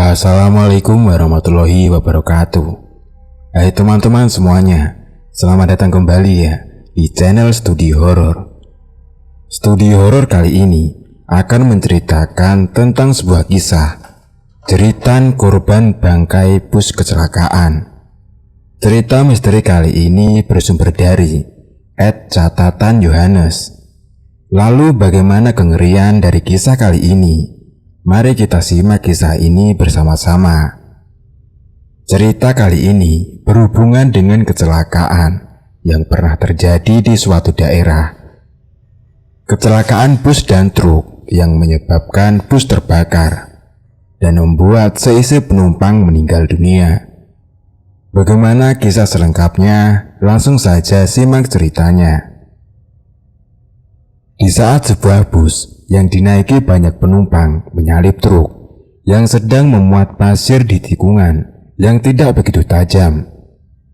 Assalamualaikum warahmatullahi wabarakatuh. Hai teman-teman semuanya, selamat datang kembali ya di channel Studi Horor. Studi Horor kali ini akan menceritakan tentang sebuah kisah jeritan korban bangkai bus kecelakaan. Cerita misteri kali ini bersumber dari @catatan Yohanes. Lalu bagaimana kengerian dari kisah kali ini? Mari kita simak kisah ini bersama-sama. Cerita kali ini berhubungan dengan kecelakaan yang pernah terjadi di suatu daerah. Kecelakaan bus dan truk yang menyebabkan bus terbakar dan membuat seisi penumpang meninggal dunia. Bagaimana kisah selengkapnya? Langsung saja simak ceritanya. Di saat sebuah bus yang dinaiki banyak penumpang menyalip truk yang sedang memuat pasir di tikungan yang tidak begitu tajam,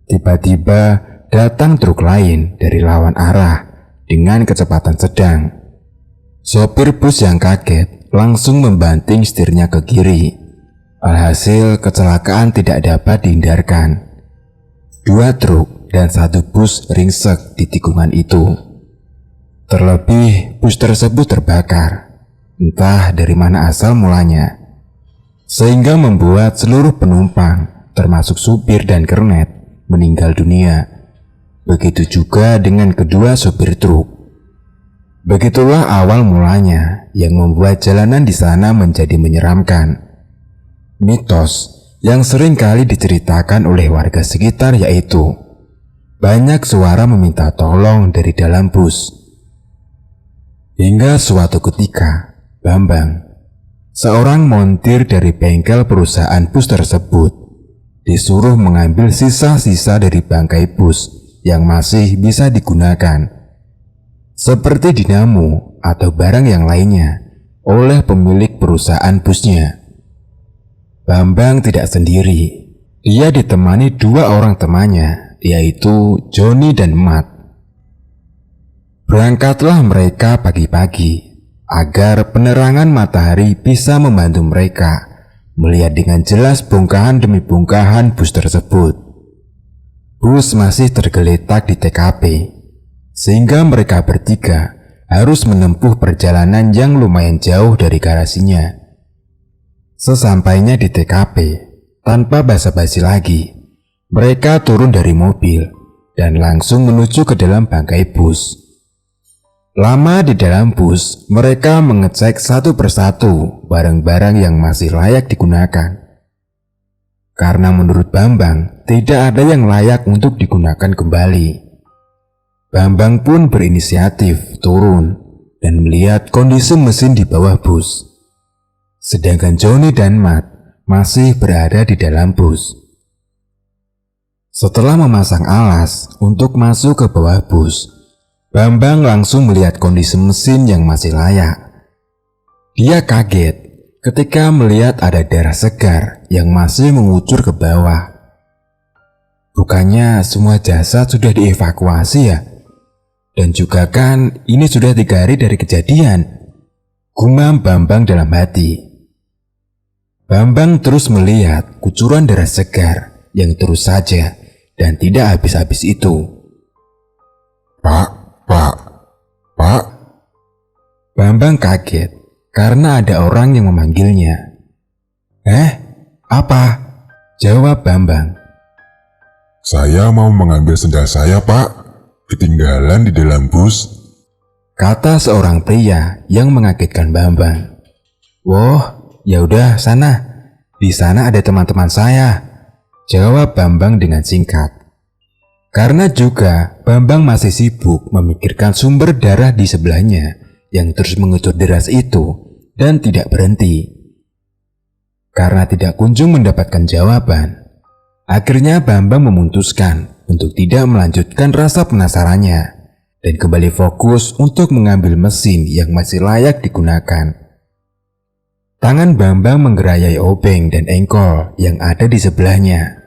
tiba-tiba datang truk lain dari lawan arah dengan kecepatan sedang. Sopir bus yang kaget langsung membanting setirnya ke kiri. Alhasil kecelakaan tidak dapat dihindarkan. 2 truk dan 1 bus ringsek di tikungan itu. Terlebih bus tersebut terbakar, entah dari mana asal mulanya, sehingga membuat seluruh penumpang, termasuk supir dan kernet, meninggal dunia. Begitu juga dengan kedua sopir truk. Begitulah awal mulanya yang membuat jalanan di sana menjadi menyeramkan. Mitos yang sering kali diceritakan oleh warga sekitar yaitu banyak suara meminta tolong dari dalam bus. Hingga suatu ketika, Bambang, seorang montir dari bengkel perusahaan bus tersebut, disuruh mengambil sisa-sisa dari bangkai bus yang masih bisa digunakan, seperti dinamo atau barang yang lainnya, oleh pemilik perusahaan busnya. Bambang tidak sendiri. Dia ditemani 2 orang temannya, yaitu Joni dan Mat. Berangkatlah mereka pagi-pagi agar penerangan matahari bisa membantu mereka melihat dengan jelas bongkahan demi bongkahan bus tersebut. Bus masih tergeletak di TKP, sehingga mereka bertiga harus menempuh perjalanan yang lumayan jauh dari garasinya. Sesampainya di TKP, tanpa basa-basi lagi, mereka turun dari mobil dan langsung menuju ke dalam bangkai bus. Lama di dalam bus, mereka mengecek satu persatu barang-barang yang masih layak digunakan. Karena menurut Bambang, tidak ada yang layak untuk digunakan kembali. Bambang pun berinisiatif turun dan melihat kondisi mesin di bawah bus. Sedangkan Joni dan Mat masih berada di dalam bus. Setelah memasang alas untuk masuk ke bawah bus, Bambang langsung melihat kondisi mesin yang masih layak. Dia kaget ketika melihat ada darah segar yang masih mengucur ke bawah. Bukannya semua jasad sudah dievakuasi ya? Dan juga kan ini sudah 3 hari dari kejadian, gumam Bambang dalam hati. Bambang terus melihat kucuran darah segar yang terus saja dan tidak habis-habis itu. Pak. Bambang kaget karena ada orang yang memanggilnya. Apa? Jawab Bambang. Saya mau mengambil sendal saya, Pak. Ketinggalan di dalam bus, kata seorang pria yang mengagetkan Bambang. Woh, ya udah sana. Di sana ada teman-teman saya, jawab Bambang dengan singkat. Karena juga Bambang masih sibuk memikirkan sumber darah di sebelahnya yang terus mengucur deras itu dan tidak berhenti. Karena tidak kunjung mendapatkan jawaban, akhirnya Bambang memutuskan untuk tidak melanjutkan rasa penasarannya dan kembali fokus untuk mengambil mesin yang masih layak digunakan. Tangan Bambang menggerayai obeng dan engkol yang ada di sebelahnya.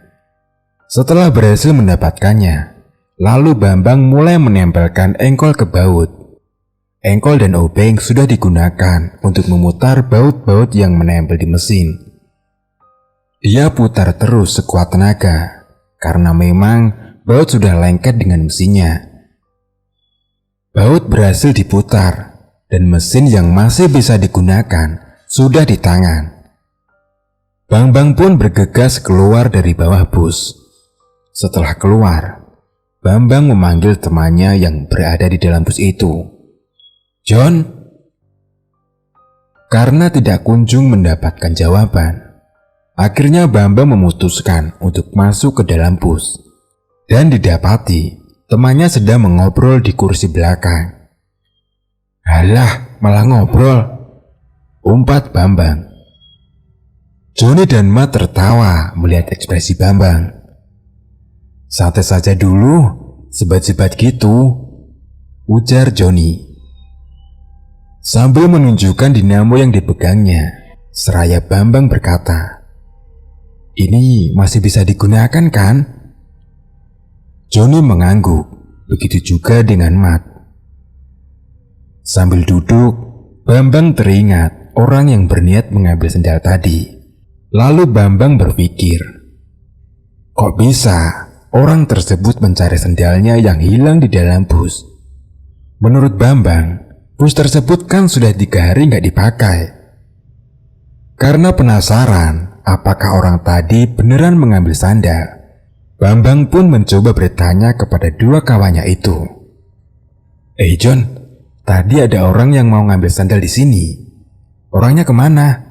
Setelah berhasil mendapatkannya, lalu Bambang mulai menempelkan engkol ke baut. Engkol dan obeng sudah digunakan untuk memutar baut-baut yang menempel di mesin. Dia putar terus sekuat tenaga, karena memang baut sudah lengket dengan mesinnya. Baut berhasil diputar, dan mesin yang masih bisa digunakan sudah di tangan. Bambang pun bergegas keluar dari bawah bus. Setelah keluar, Bambang memanggil temannya yang berada di dalam bus itu. "John?" Karena tidak kunjung mendapatkan jawaban, akhirnya Bambang memutuskan untuk masuk ke dalam bus. Dan didapati temannya sedang mengobrol di kursi belakang. "Halah, malah ngobrol," umpat Bambang. Johnny dan Matt tertawa melihat ekspresi Bambang. "Santai saja dulu, sebat-sebat gitu," ujar Johnny. Sambil menunjukkan dinamo yang dipegangnya, seraya Bambang berkata, "Ini masih bisa digunakan kan?" Johnny mengangguk, begitu juga dengan Matt. Sambil duduk, Bambang teringat orang yang berniat mengambil sendal tadi. Lalu Bambang berpikir, kok bisa orang tersebut mencari sendalnya yang hilang di dalam bus? Menurut Bambang, bus tersebut kan sudah 3 hari nggak dipakai. Karena penasaran apakah orang tadi beneran mengambil sandal, Bambang pun mencoba bertanya kepada 2 kawannya itu. John, tadi ada orang yang mau ngambil sandal di sini. Orangnya kemana?"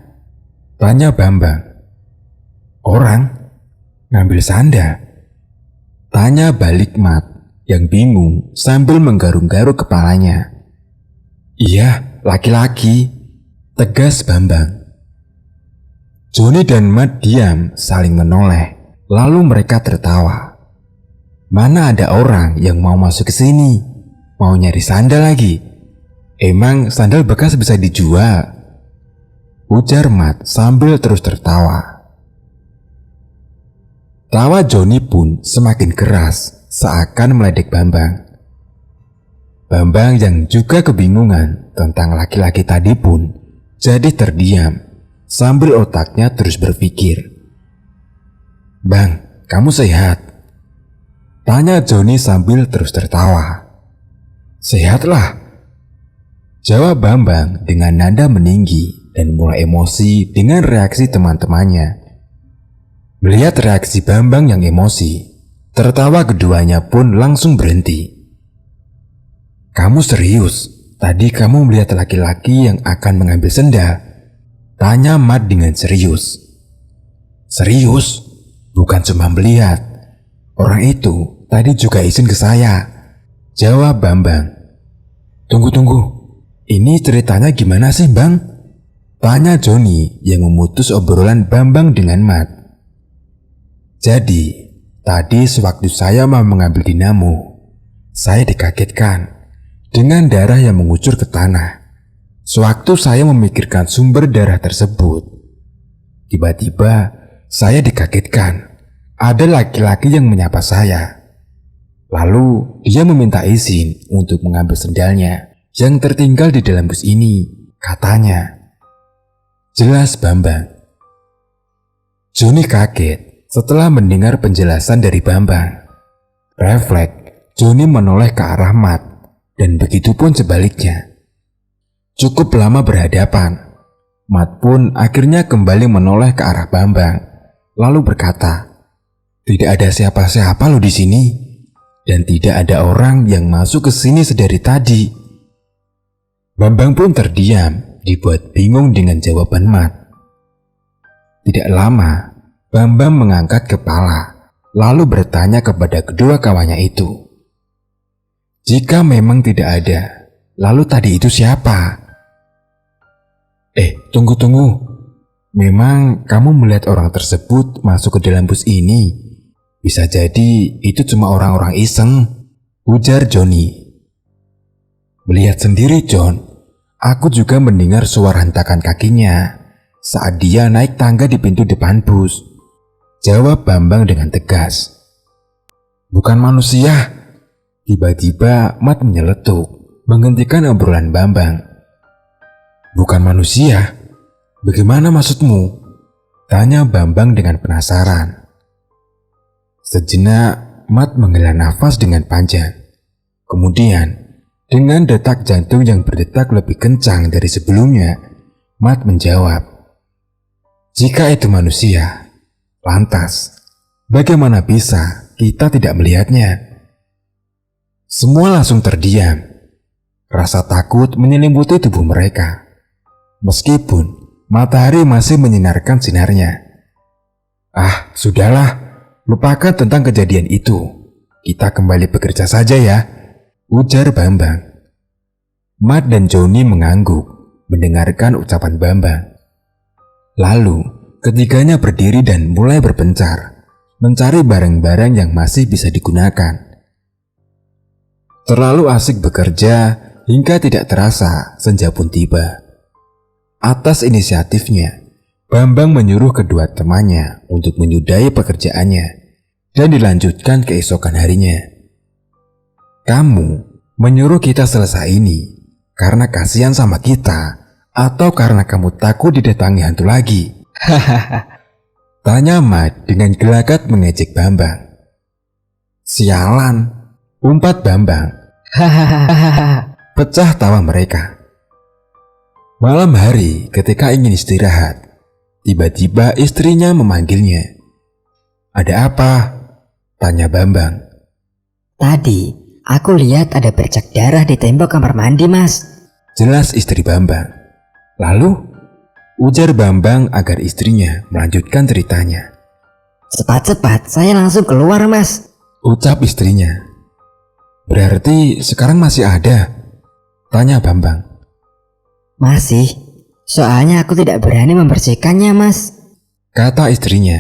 tanya Bambang. "Orang? Ngambil sandal?" tanya balik Matt yang bingung sambil menggaruk-garuk kepalanya. "Iya, laki-laki," tegas Bambang. Johnny dan Matt diam saling menoleh, lalu mereka tertawa. Mana ada orang yang mau masuk ke sini, mau nyari sandal lagi? Emang sandal bekas bisa dijual? Ujar Matt sambil terus tertawa. Tawa Johnny pun semakin keras seakan meledek Bambang. Bambang yang juga kebingungan tentang laki-laki tadi pun jadi terdiam sambil otaknya terus berpikir. "Bang, kamu sehat?" tanya Johnny sambil terus tertawa. "Sehatlah," jawab Bambang dengan nada meninggi dan mulai emosi dengan reaksi teman-temannya. Melihat reaksi Bambang yang emosi, tertawa keduanya pun langsung berhenti. "Kamu serius? Tadi kamu melihat laki-laki yang akan mengambil sendal?" tanya Matt dengan serius. "Serius? Bukan cuma melihat. Orang itu tadi juga izin ke saya," jawab Bambang. Tunggu. Ini ceritanya gimana sih, Bang?" tanya Johnny yang memutus obrolan Bambang dengan Matt. "Jadi, tadi sewaktu saya mau mengambil dinamo, saya dikagetkan dengan darah yang mengucur ke tanah. Sewaktu saya memikirkan sumber darah tersebut, tiba-tiba saya dikagetkan ada laki-laki yang menyapa saya. Lalu dia meminta izin untuk mengambil sendalnya yang tertinggal di dalam bus ini, katanya," jelas Bambang. Johnny kaget setelah mendengar penjelasan dari Bambang. Refleks, Johnny menoleh ke arah Matt dan begitupun sebaliknya. Cukup lama berhadapan, Matt pun akhirnya kembali menoleh ke arah Bambang, lalu berkata, "Tidak ada siapa-siapa loh di sini, dan tidak ada orang yang masuk ke sini sedari tadi." Bambang pun terdiam, dibuat bingung dengan jawaban Matt. Tidak lama, Bambang mengangkat kepala, lalu bertanya kepada kedua kawannya itu, "Jika memang tidak ada, lalu tadi itu siapa?" Tunggu. Memang kamu melihat orang tersebut masuk ke dalam bus ini? Bisa jadi itu cuma orang-orang iseng, ujar Johnny. "Melihat sendiri, John. Aku juga mendengar suara hentakan kakinya saat dia naik tangga di pintu depan bus," jawab Bambang dengan tegas. "Bukan manusia." Tiba-tiba Matt menyeletuk, menghentikan obrolan Bambang. "Bukan manusia? Bagaimana maksudmu?" Tanya Bambang dengan penasaran. Sejenak, Mat menghela nafas dengan panjang. Kemudian, dengan detak jantung yang berdetak lebih kencang dari sebelumnya, Mat menjawab, "Jika itu manusia, lantas bagaimana bisa kita tidak melihatnya?" Semua langsung terdiam. Rasa takut menyelimuti tubuh mereka. Meskipun matahari masih menyinarkan sinarnya. "Ah, sudahlah, lupakan tentang kejadian itu. Kita kembali bekerja saja ya," ujar Bambang. Mat dan Joni mengangguk mendengarkan ucapan Bambang. Lalu, ketiganya berdiri dan mulai berpencar, mencari barang-barang yang masih bisa digunakan. Terlalu asik bekerja hingga tidak terasa senja pun tiba. Atas inisiatifnya, Bambang menyuruh kedua temannya untuk menyudahi pekerjaannya dan dilanjutkan keesokan harinya. "Kamu menyuruh kita selesai ini karena kasihan sama kita atau karena kamu takut didatangi hantu lagi?" Hahaha, tanya Mat dengan gelagat mengejek Bambang. "Sialan," umpat Bambang. Hahaha, pecah tawa mereka. Malam hari ketika ingin istirahat, tiba-tiba istrinya memanggilnya. "Ada apa?" tanya Bambang. "Tadi aku lihat ada bercak darah di tembok kamar mandi, Mas." Jelas istri Bambang. "Lalu?" ujar Bambang agar istrinya melanjutkan ceritanya. "Cepat-cepat saya langsung keluar, Mas." Ucap istrinya. "Berarti sekarang masih ada?" tanya Bambang. "Masih, soalnya aku tidak berani membersihkannya, Mas." Kata istrinya.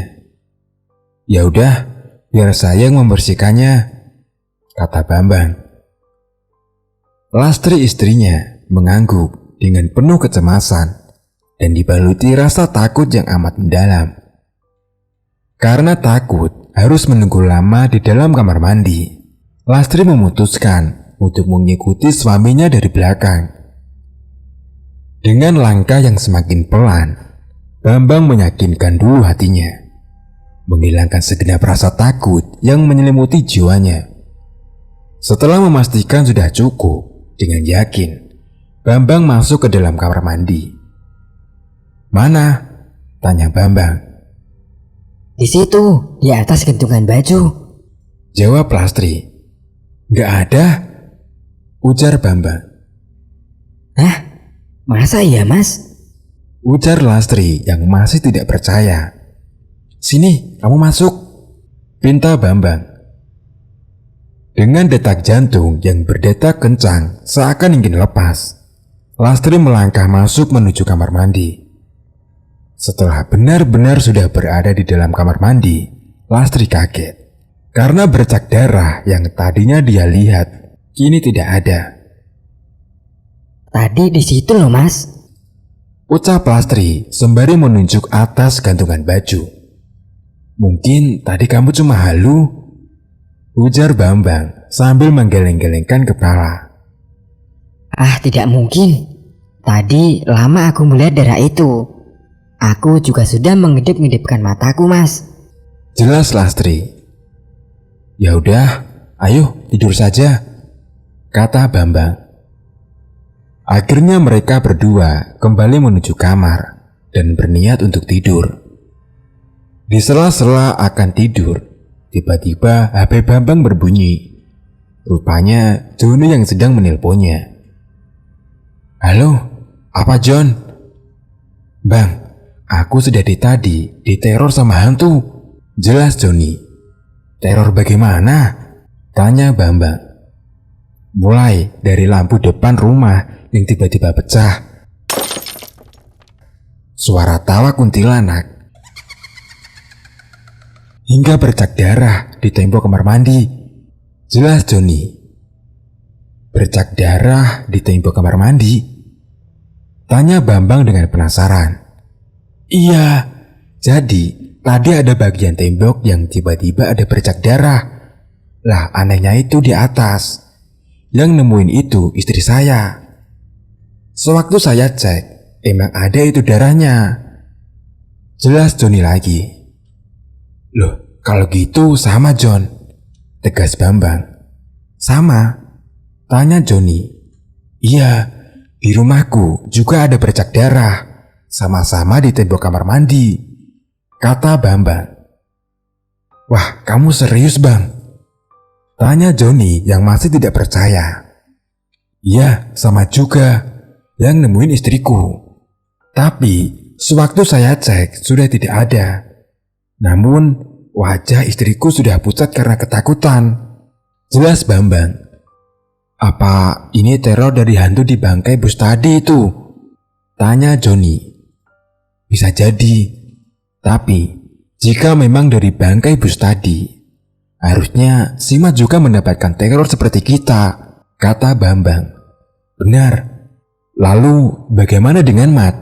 "Ya udah, biar saya yang membersihkannya," kata Bambang. Lastri istrinya mengangguk dengan penuh kecemasan dan dibaluti rasa takut yang amat mendalam. Karena takut harus menunggu lama di dalam kamar mandi, Lastri memutuskan untuk mengikuti suaminya dari belakang. Dengan langkah yang semakin pelan, Bambang meyakinkan dulu hatinya, menghilangkan segenap rasa takut yang menyelimuti jiwanya. Setelah memastikan sudah cukup, dengan yakin, Bambang masuk ke dalam kamar mandi. "Mana?" tanya Bambang. "Di situ, di atas gantungan baju." Jawab Lastri. "Gak ada," ujar Bambang. "Hah? Masa iya, Mas?" Ujar Lastri yang masih tidak percaya. "Sini, kamu masuk," pinta Bambang. Dengan detak jantung yang berdetak kencang seakan ingin lepas, Lastri melangkah masuk menuju kamar mandi. Setelah benar-benar sudah berada di dalam kamar mandi, Lastri kaget karena bercak darah yang tadinya dia lihat kini tidak ada. "Tadi di situ loh, Mas." Ucap Lastri sembari menunjuk atas gantungan baju. "Mungkin tadi kamu cuma halu," ujar Bambang sambil menggeleng-gelengkan kepala. "Ah, tidak mungkin. Tadi lama aku melihat darah itu. Aku juga sudah mengedip-ngedipkan mataku, Mas." Jelas Lastri. "Ya udah, ayo tidur saja," kata Bambang. Akhirnya mereka berdua kembali menuju kamar dan berniat untuk tidur. Di sela-sela akan tidur, tiba-tiba HP Bambang berbunyi. Rupanya Joni yang sedang menelponnya. "Halo, apa John?" "Bang, aku sudah tadi diteror sama hantu," jelas Joni. "Teror bagaimana?" tanya Bambang. "Mulai dari lampu depan rumah yang tiba-tiba pecah, suara tawa kuntilanak, hingga bercak darah di tembok kamar mandi," jelas Joni. "Bercak darah di tembok kamar mandi?" tanya Bambang dengan penasaran. "Iya, jadi tadi ada bagian tembok yang tiba-tiba ada bercak darah. Lah anehnya itu di atas. Yang nemuin itu istri saya. Sewaktu saya cek, emang ada itu darahnya." Jelas Joni lagi. Loh, kalau gitu sama John, tegas Bambang. Sama? Tanya Joni. Iya, di rumahku juga ada bercak darah, sama-sama di tembok kamar mandi, kata Bambang. Wah, kamu serius Bang? Tanya Joni yang masih tidak percaya. Iya, sama juga, yang nemuin istriku. Tapi, sewaktu saya cek sudah tidak ada. Namun, wajah istriku sudah pucat karena ketakutan. Jelas Bambang. Apa ini teror dari hantu di bangkai bus tadi itu? Tanya Joni. Bisa jadi. Tapi, jika memang dari bangkai bus tadi, harusnya si Mat juga mendapatkan teror seperti kita, kata Bambang. Benar. Lalu bagaimana dengan Mat?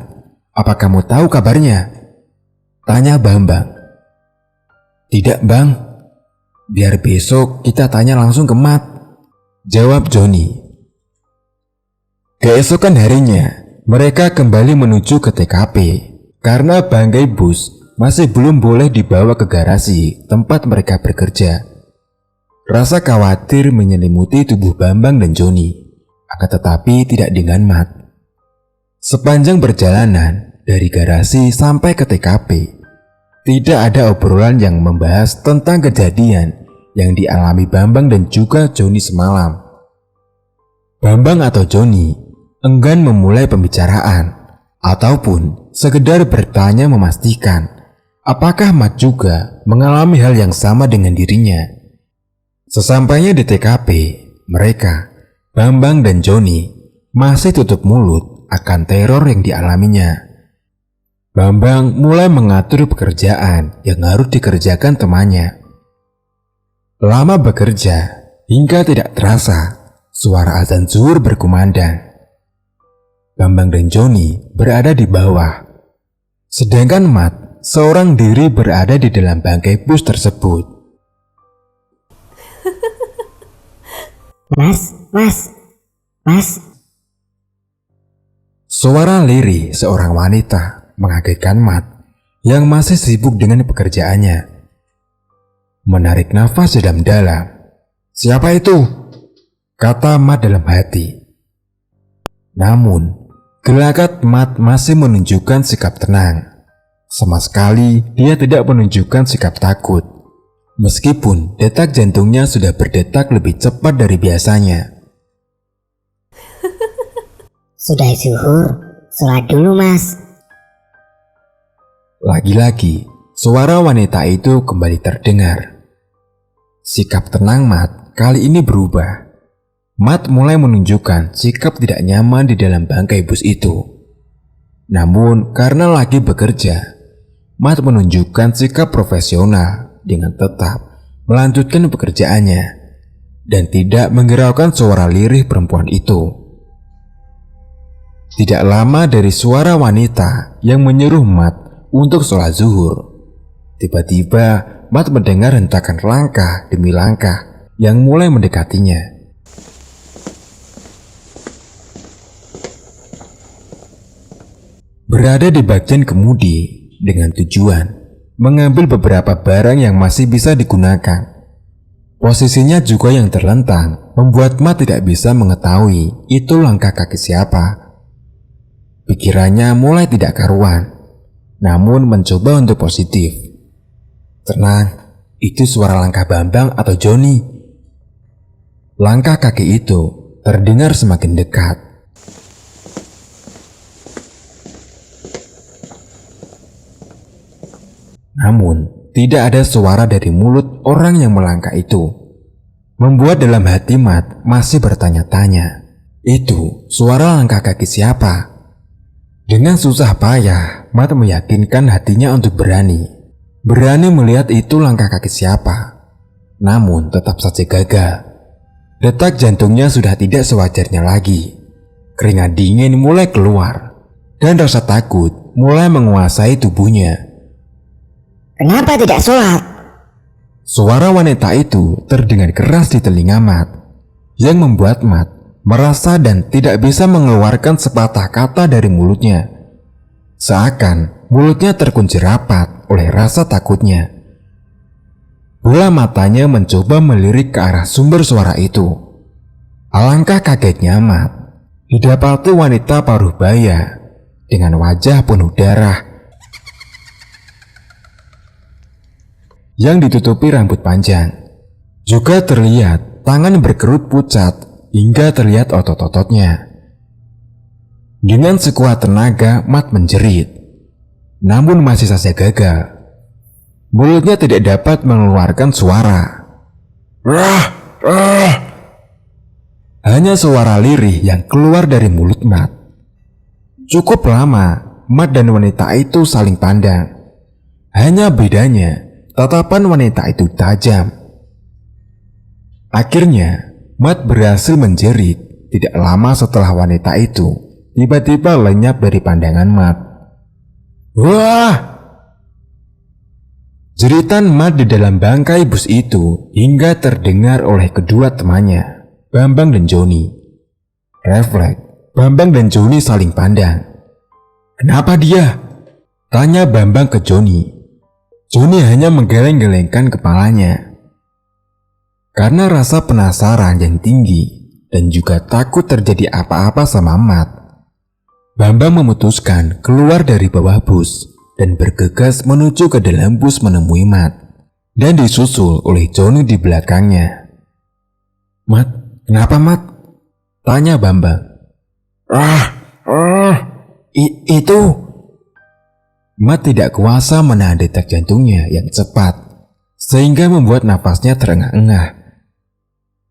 Apa kamu tahu kabarnya? Tanya Bambang. Tidak Bang. Biar besok kita tanya langsung ke Mat, jawab Joni. Keesokan harinya, mereka kembali menuju ke TKP karena bangkai bus masih belum boleh dibawa ke garasi tempat mereka bekerja. Rasa khawatir menyelimuti tubuh Bambang dan Joni, akan tetapi tidak dengan Mat. Sepanjang perjalanan dari garasi sampai ke TKP, tidak ada obrolan yang membahas tentang kejadian yang dialami Bambang dan juga Joni semalam. Bambang atau Joni enggan memulai pembicaraan ataupun sekedar bertanya memastikan apakah Mat juga mengalami hal yang sama dengan dirinya. Sesampainya di TKP, mereka, Bambang dan Joni, masih tutup mulut akan teror yang dialaminya. Bambang mulai mengatur pekerjaan yang harus dikerjakan temannya. Lama bekerja, hingga tidak terasa suara azan zuhur berkumandang. Bambang dan Joni berada di bawah, sedangkan Mat seorang diri berada di dalam bangkai bus tersebut. Mas. Suara lirih seorang wanita mengagetkan Mat yang masih sibuk dengan pekerjaannya. Menarik nafas dalam-dalam. Siapa itu? Kata Mat dalam hati. Namun, gelagat Mat masih menunjukkan sikap tenang. Sama sekali dia tidak menunjukkan sikap takut. Meskipun detak jantungnya sudah berdetak lebih cepat dari biasanya. Sudah zuhur, sholat dulu Mas. Lagi-lagi, suara wanita itu kembali terdengar. Sikap tenang Mat kali ini berubah. Mat mulai menunjukkan sikap tidak nyaman di dalam bangkai bus itu. Namun karena lagi bekerja, Mat menunjukkan sikap profesional dengan tetap melanjutkan pekerjaannya dan tidak menghiraukan suara lirih perempuan itu. Tidak lama dari suara wanita yang menyuruh Mat untuk sholat zuhur, tiba-tiba Mat mendengar hentakan langkah demi langkah yang mulai mendekatinya. Berada di bagian kemudi dengan tujuan mengambil beberapa barang yang masih bisa digunakan. Posisinya juga yang terlentang membuat Mat tidak bisa mengetahui itu langkah kaki siapa. Pikirannya mulai tidak karuan, namun mencoba untuk positif. Tenang, itu suara langkah Bambang atau Joni. Langkah kaki itu terdengar semakin dekat. Namun, tidak ada suara dari mulut orang yang melangkah itu. Membuat dalam hati Mat masih bertanya-tanya, itu suara langkah kaki siapa? Dengan susah payah, Mat meyakinkan hatinya untuk berani melihat itu langkah kaki siapa. Namun tetap saja gagal. Detak jantungnya sudah tidak sewajarnya lagi. Keringat dingin mulai keluar dan rasa takut mulai menguasai tubuhnya. Kenapa tidak sholat? Suara wanita itu terdengar keras di telinga Mat, yang membuat Mat merasa dan tidak bisa mengeluarkan sepatah kata dari mulutnya. Seakan mulutnya terkunci rapat oleh rasa takutnya. Bola matanya mencoba melirik ke arah sumber suara itu. Alangkah kagetnya Mat didapati wanita paruh baya dengan wajah penuh darah yang ditutupi rambut panjang. Juga terlihat tangan berkerut pucat hingga terlihat otot-ototnya. Dengan sekuat tenaga Mat menjerit, namun masih saja gagal. Mulutnya tidak dapat mengeluarkan suara. Rah, rah. Hanya suara lirih yang keluar dari mulut Mat. Cukup lama Mat dan wanita itu saling pandang. Hanya bedanya tatapan wanita itu tajam. Akhirnya Mat berhasil menjerit tidak lama setelah wanita itu tiba-tiba lenyap dari pandangan Mat. Wah! Jeritan Mat di dalam bangkai bus itu hingga terdengar oleh kedua temannya, Bambang dan Joni. Refleks, Bambang dan Joni saling pandang. Kenapa dia? Tanya Bambang ke Joni. Joni hanya menggeleng-gelengkan kepalanya. Karena rasa penasaran yang tinggi dan juga takut terjadi apa-apa sama Mat, Bambang memutuskan keluar dari bawah bus dan bergegas menuju ke dalam bus menemui Mat dan disusul oleh Joni di belakangnya. Mat, kenapa Mat? Tanya Bambang. Itu. Mat tidak kuasa menahan detak jantungnya yang cepat sehingga membuat napasnya terengah-engah.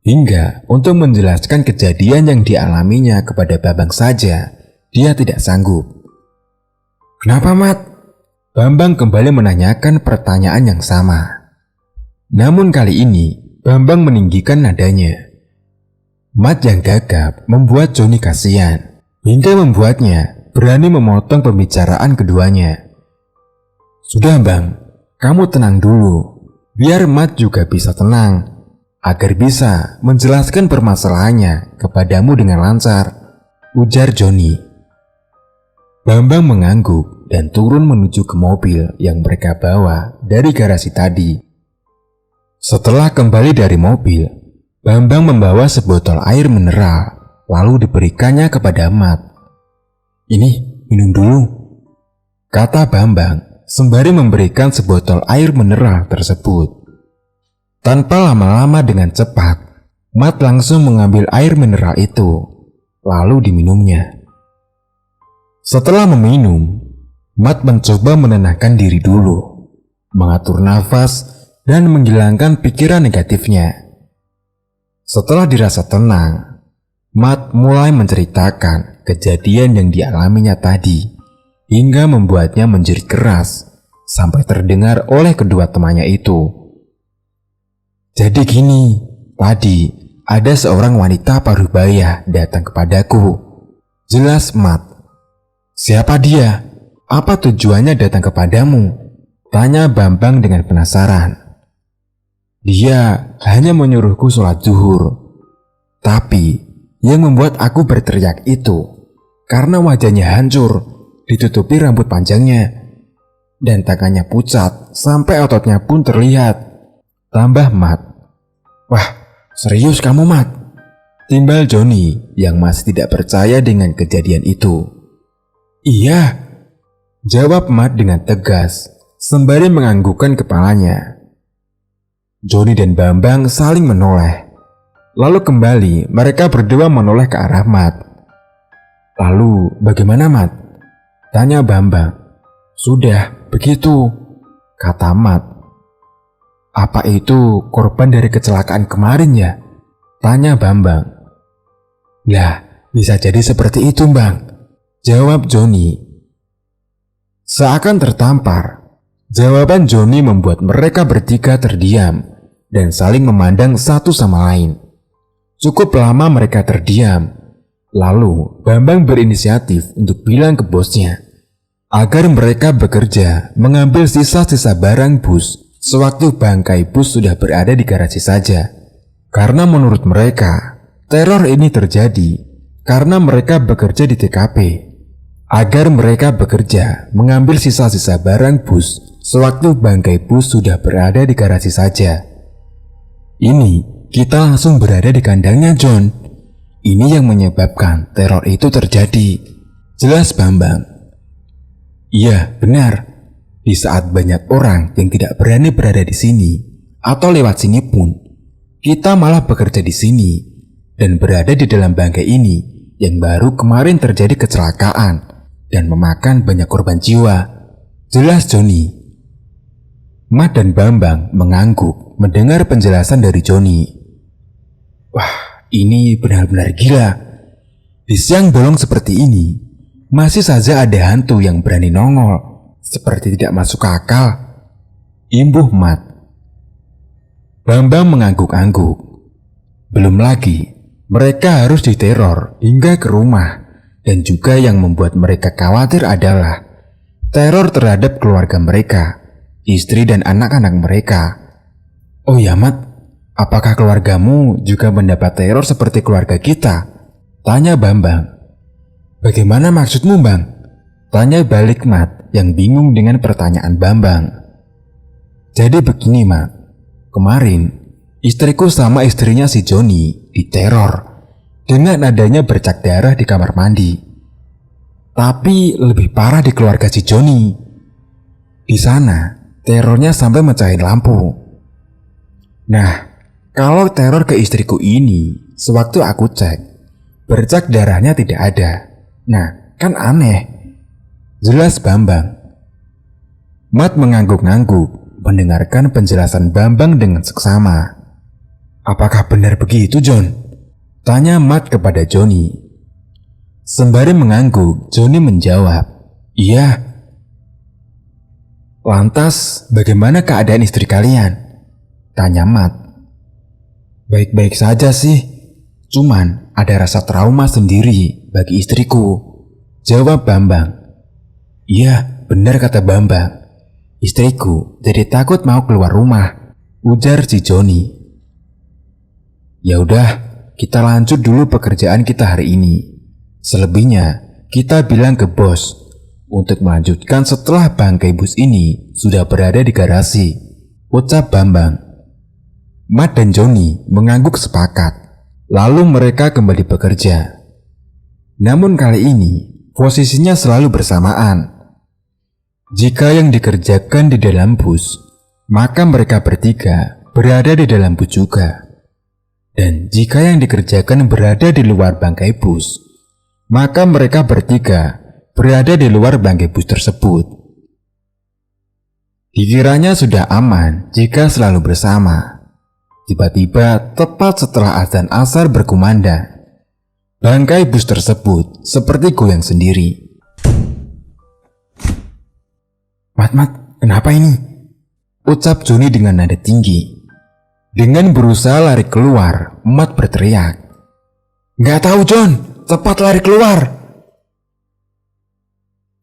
Hingga untuk menjelaskan kejadian yang dialaminya kepada Bambang saja, dia tidak sanggup. Kenapa Mat? Bambang kembali menanyakan pertanyaan yang sama. Namun kali ini Bambang meninggikan nadanya. Mat yang gagap membuat Joni kasihan, hingga membuatnya berani memotong pembicaraan keduanya. Sudah Bang, kamu tenang dulu, biar Mat juga bisa tenang, agar bisa menjelaskan permasalahannya kepadamu dengan lancar, ujar Joni. Bambang mengangguk dan turun menuju ke mobil yang mereka bawa dari garasi tadi. Setelah kembali dari mobil, Bambang membawa sebotol air mineral lalu diberikannya kepada Mat. Ini minum dulu, kata Bambang sembari memberikan sebotol air mineral tersebut. Tanpa lama-lama dengan cepat, Mat langsung mengambil air mineral itu lalu diminumnya. Setelah meminum, Mat mencoba menenangkan diri dulu, mengatur nafas dan menghilangkan pikiran negatifnya. Setelah dirasa tenang, Mat mulai menceritakan kejadian yang dialaminya tadi hingga membuatnya menjerit keras sampai terdengar oleh kedua temannya itu. Jadi gini, tadi ada seorang wanita paruh baya datang kepadaku. Jelas Mat. Siapa dia? Apa tujuannya datang kepadamu? Tanya Bambang dengan penasaran. Dia hanya menyuruhku sholat zuhur. Tapi yang membuat aku berteriak itu karena wajahnya hancur, ditutupi rambut panjangnya, dan tangannya pucat sampai ototnya pun terlihat. Tambah Mat. Wah, serius kamu Mat? Timbal Joni yang masih tidak percaya dengan kejadian itu. Iya, jawab Mat dengan tegas sembari menganggukkan kepalanya. Joni dan Bambang saling menoleh. Lalu kembali mereka berdua menoleh ke arah Mat. Lalu bagaimana Mat? Tanya Bambang. Sudah begitu, kata Mat. Apa itu korban dari kecelakaan kemarin ya? Tanya Bambang. Lah, bisa jadi seperti itu Bang, jawab Joni. Seakan tertampar, jawaban Joni membuat mereka bertiga terdiam dan saling memandang satu sama lain. Cukup lama mereka terdiam, lalu Bambang berinisiatif untuk bilang ke bosnya agar mereka bekerja mengambil sisa-sisa barang bus sewaktu bangkai bus sudah berada di garasi saja. Karena menurut mereka, teror ini terjadi karena mereka bekerja di TKP. agar mereka bekerja mengambil sisa-sisa barang bus sewaktu bangkai bus sudah berada di garasi saja. Ini kita langsung berada di kandangnya John. Ini yang menyebabkan teror itu terjadi. Jelas Bambang. Iya, benar. Di saat banyak orang yang tidak berani berada di sini atau lewat sini pun, kita malah bekerja di sini dan berada di dalam bangkai ini yang baru kemarin terjadi kecelakaan dan memakan banyak korban jiwa. Jelas Johnny. Matt dan Bambang mengangguk mendengar penjelasan dari Johnny. Wah, ini benar-benar gila. Di siang bolong seperti ini, masih saja ada hantu yang berani nongol, seperti tidak masuk akal. Imbuh Matt. Bambang mengangguk-angguk. Belum lagi, mereka harus diteror hingga ke rumah. Dan juga yang membuat mereka khawatir adalah teror terhadap keluarga mereka, istri dan anak-anak mereka. Oh ya Matt, apakah keluargamu juga mendapat teror seperti keluarga kita? Tanya Bambang. Bagaimana maksudmu Bang? Tanya balik Matt yang bingung dengan pertanyaan Bambang. Jadi begini Matt, kemarin istriku sama istrinya si Johnny diteror dengan adanya bercak darah di kamar mandi. Tapi lebih parah di keluarga si Johnny. Di sana terornya sampai mecahin lampu. Nah, kalau teror ke istriku ini, sewaktu aku cek, bercak darahnya tidak ada. Nah, kan aneh. Jelas Bambang. Matt mengangguk-ngangguk mendengarkan penjelasan Bambang dengan seksama. Apakah benar begitu John? Tanya Matt kepada Johnny. Sembari mengangguk, Johnny menjawab, iya. Lantas, bagaimana keadaan istri kalian? Tanya Matt. Baik-baik saja sih, cuman ada rasa trauma sendiri bagi istriku. Jawab Bambang. Iya, benar kata Bambang. Istriku jadi takut mau keluar rumah, ujar si Johnny. Ya udah, kita lanjut dulu pekerjaan kita hari ini. Selebihnya, kita bilang ke bos untuk melanjutkan setelah bangkai bus ini sudah berada di garasi, ucap Bambang. Matt dan Johnny mengangguk sepakat. Lalu mereka kembali bekerja. Namun kali ini, posisinya selalu bersamaan. Jika yang dikerjakan di dalam bus, maka mereka bertiga berada di dalam bus juga. Dan jika yang dikerjakan berada di luar bangkai bus, maka mereka bertiga berada di luar bangkai bus tersebut. Dikiranya sudah aman jika selalu bersama. Tiba-tiba tepat setelah azan asar berkumandang, bangkai bus tersebut seperti goyang sendiri. Mat, kenapa ini? Ucap Johnny dengan nada tinggi. Dengan berusaha lari keluar, Matt berteriak. Nggak tahu John, cepat lari keluar.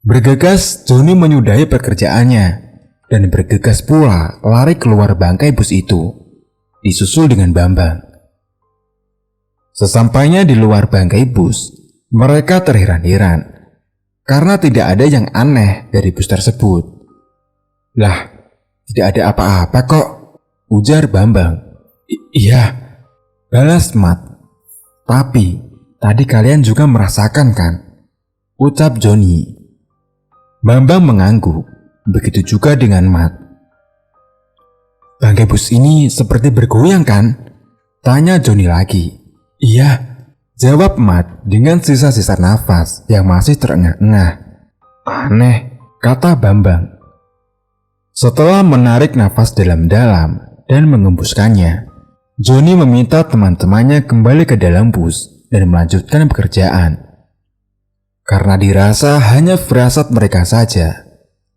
Bergegas, Johnny menyudahi pekerjaannya dan bergegas pula lari keluar bangkai bus itu, disusul dengan Bambang. Sesampainya di luar bangkai bus, mereka terheran-heran karena tidak ada yang aneh dari bus tersebut. Lah, tidak ada apa-apa kok, ujar Bambang. Iya, balas Matt. Tapi, tadi kalian juga merasakan kan? Ucap Johnny. Bambang mengangguk, begitu juga dengan Matt. Bangkai bus ini seperti bergoyang kan? Tanya Johnny lagi. Iya, jawab Matt dengan sisa-sisa nafas yang masih terengah-engah. Aneh, kata Bambang. Setelah menarik nafas dalam-dalam dan mengembuskannya, Johnny meminta teman-temannya kembali ke dalam bus dan melanjutkan pekerjaan. Karena dirasa hanya firasat mereka saja,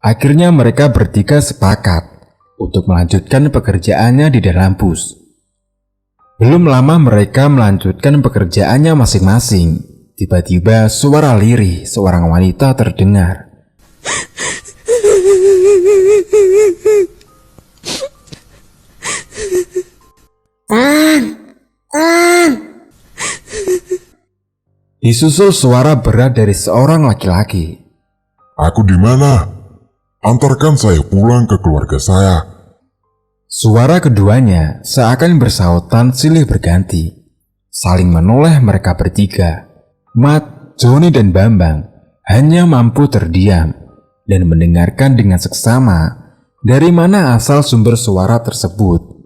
akhirnya mereka bertiga sepakat untuk melanjutkan pekerjaannya di dalam bus. Belum lama mereka melanjutkan pekerjaannya masing-masing. Tiba-tiba suara lirih seorang wanita terdengar. Tolong! Disusul suara berat dari seorang laki-laki. Aku di mana? Antarkan saya pulang ke keluarga saya. Suara keduanya seakan bersautan silih berganti, saling menoleh mereka bertiga. Mat, Joni dan Bambang hanya mampu terdiam dan mendengarkan dengan seksama dari mana asal sumber suara tersebut.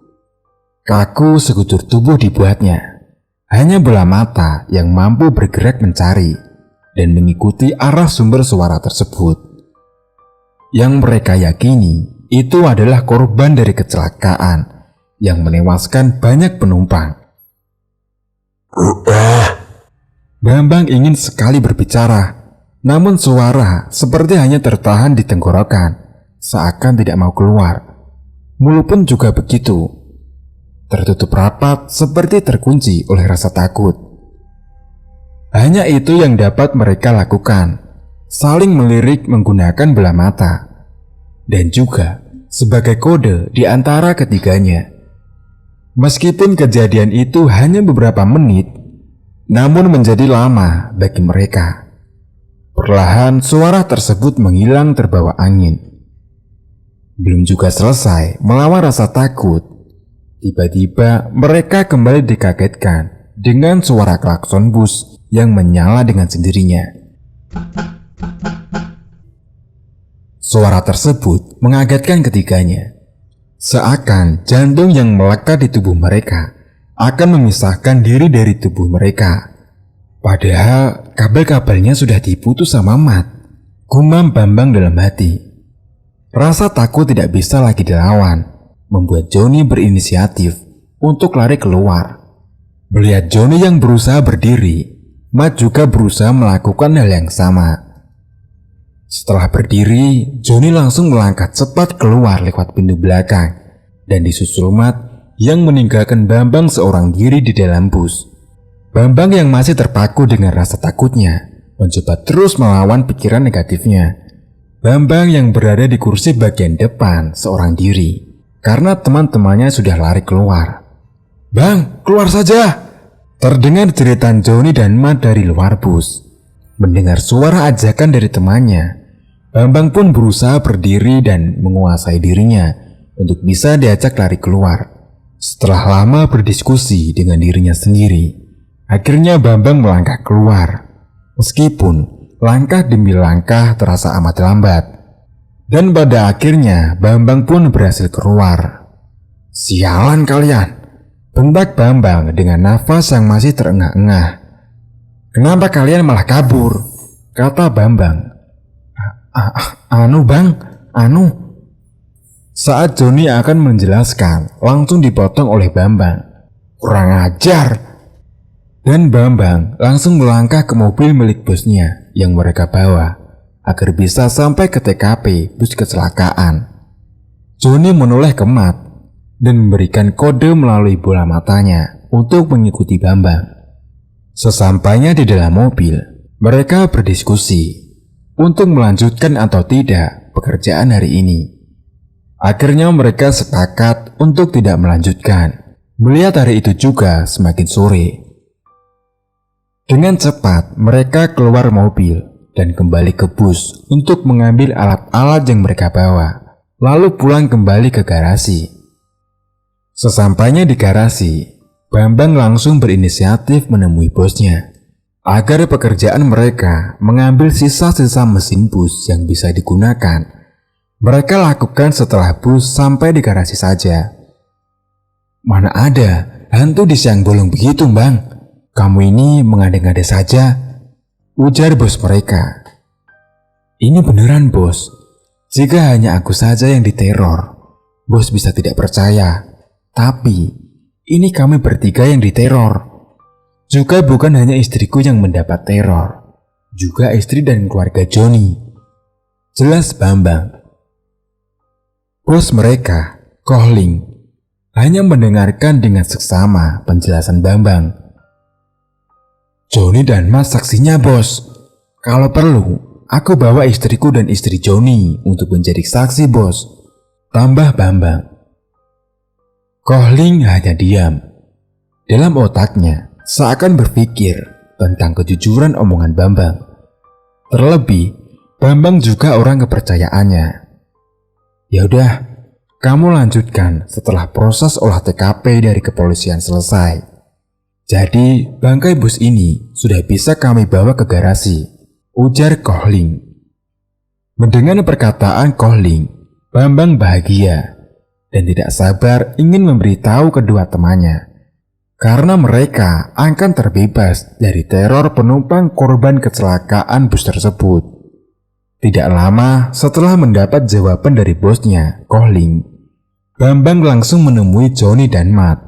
Kaku sekujur tubuh dibuatnya, hanya bola mata yang mampu bergerak mencari dan mengikuti arah sumber suara tersebut. Yang mereka yakini itu adalah korban dari kecelakaan yang menewaskan banyak penumpang. Bambang ingin sekali berbicara, namun suara seperti hanya tertahan di tenggorokan, seakan tidak mau keluar. Mulut pun juga begitu, tertutup rapat seperti terkunci oleh rasa takut. Hanya itu yang dapat mereka lakukan, saling melirik menggunakan bola mata, dan juga sebagai kode di antara ketiganya. Meskipun kejadian itu hanya beberapa menit, namun menjadi lama bagi mereka. Perlahan suara tersebut menghilang terbawa angin. Belum juga selesai melawan rasa takut, tiba-tiba mereka kembali dikagetkan dengan suara klakson bus yang menyala dengan sendirinya. Suara tersebut mengagetkan ketiganya, seakan jantung yang melekat di tubuh mereka akan memisahkan diri dari tubuh mereka. Padahal kabel-kabelnya sudah diputus sama Mat, gumam Bambang dalam hati. Rasa takut tidak bisa lagi dilawan, membuat Joni berinisiatif untuk lari keluar. Melihat Joni yang berusaha berdiri, Mat juga berusaha melakukan hal yang sama. Setelah berdiri, Joni langsung melangkah cepat keluar lewat pintu belakang dan disusul Mat yang meninggalkan Bambang seorang diri di dalam bus. Bambang yang masih terpaku dengan rasa takutnya mencoba terus melawan pikiran negatifnya. Bambang yang berada di kursi bagian depan seorang diri karena teman-temannya sudah lari keluar. "Bang, keluar saja!" Terdengar jeritan Joni dan Mat dari luar bus. Mendengar suara ajakan dari temannya, Bambang pun berusaha berdiri dan menguasai dirinya untuk bisa diajak lari keluar. Setelah lama berdiskusi dengan dirinya sendiri, akhirnya Bambang melangkah keluar. Meskipun langkah demi langkah terasa amat lambat, dan pada akhirnya Bambang pun berhasil keluar. "Sialan kalian!" bentak Bambang dengan nafas yang masih terengah-engah. "Kenapa kalian malah kabur?" kata Bambang. Anu bang, anu." Saat Joni akan menjelaskan, langsung dipotong oleh Bambang. "Kurang ajar!" Dan Bambang langsung melangkah ke mobil milik bosnya yang mereka bawa agar bisa sampai ke TKP bus kecelakaan. Joni menoleh ke Mat dan memberikan kode melalui bola matanya untuk mengikuti Bambang. Sesampainya di dalam mobil, mereka berdiskusi untuk melanjutkan atau tidak pekerjaan hari ini. Akhirnya mereka sepakat untuk tidak melanjutkan, melihat hari itu juga semakin sore. Dengan cepat mereka keluar mobil dan kembali ke bus untuk mengambil alat-alat yang mereka bawa, lalu pulang kembali ke garasi. Sesampainya di garasi, Bambang langsung berinisiatif menemui bosnya agar pekerjaan mereka mengambil sisa-sisa mesin bus yang bisa digunakan. Mereka lakukan setelah bus sampai di garasi saja. "Mana ada hantu di siang bolong begitu, Bang? Kamu ini mengada-ngada saja," ujar bos mereka. "Ini beneran, bos. Jika hanya aku saja yang diteror, bos bisa tidak percaya. Tapi ini kami bertiga yang diteror. Juga bukan hanya istriku yang mendapat teror, juga istri dan keluarga Joni," jelas Bambang. Bos mereka, Kohling, hanya mendengarkan dengan seksama penjelasan Bambang. "Joni dan Mas saksinya, bos. Kalau perlu, aku bawa istriku dan istri Joni untuk menjadi saksi, bos," tambah Bambang. Kohling hanya diam. Dalam otaknya seakan berpikir tentang kejujuran omongan Bambang. Terlebih, Bambang juga orang kepercayaannya. Ya udah, kamu lanjutkan setelah proses olah TKP dari kepolisian selesai. Jadi, bangkai bus ini sudah bisa kami bawa ke garasi, ujar Kohling. Mendengar perkataan Kohling, Bambang bahagia dan tidak sabar ingin memberitahu kedua temannya, karena mereka akan terbebas dari teror penumpang korban kecelakaan bus tersebut. Tidak lama setelah mendapat jawaban dari bosnya, Kohling, Bambang langsung menemui Joni dan Mat.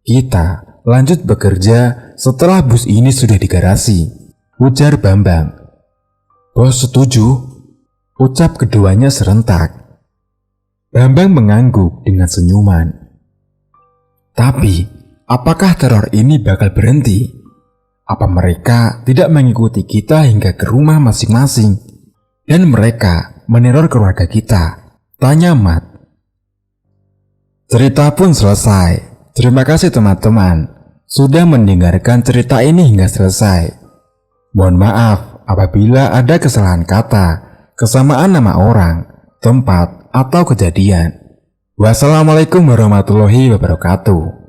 Kita lanjut bekerja setelah bus ini sudah di garasi, ujar Bambang. Bos setuju, ucap keduanya serentak. Bambang mengangguk dengan senyuman. Tapi, apakah teror ini bakal berhenti? Apa mereka tidak mengikuti kita hingga ke rumah masing-masing? Dan mereka meneror keluarga kita? Tanya Mat. Cerita pun selesai. Terima kasih teman-teman sudah mendengarkan cerita ini hingga selesai. Mohon maaf apabila ada kesalahan kata, kesamaan nama orang, tempat, atau kejadian. Wassalamualaikum warahmatullahi wabarakatuh.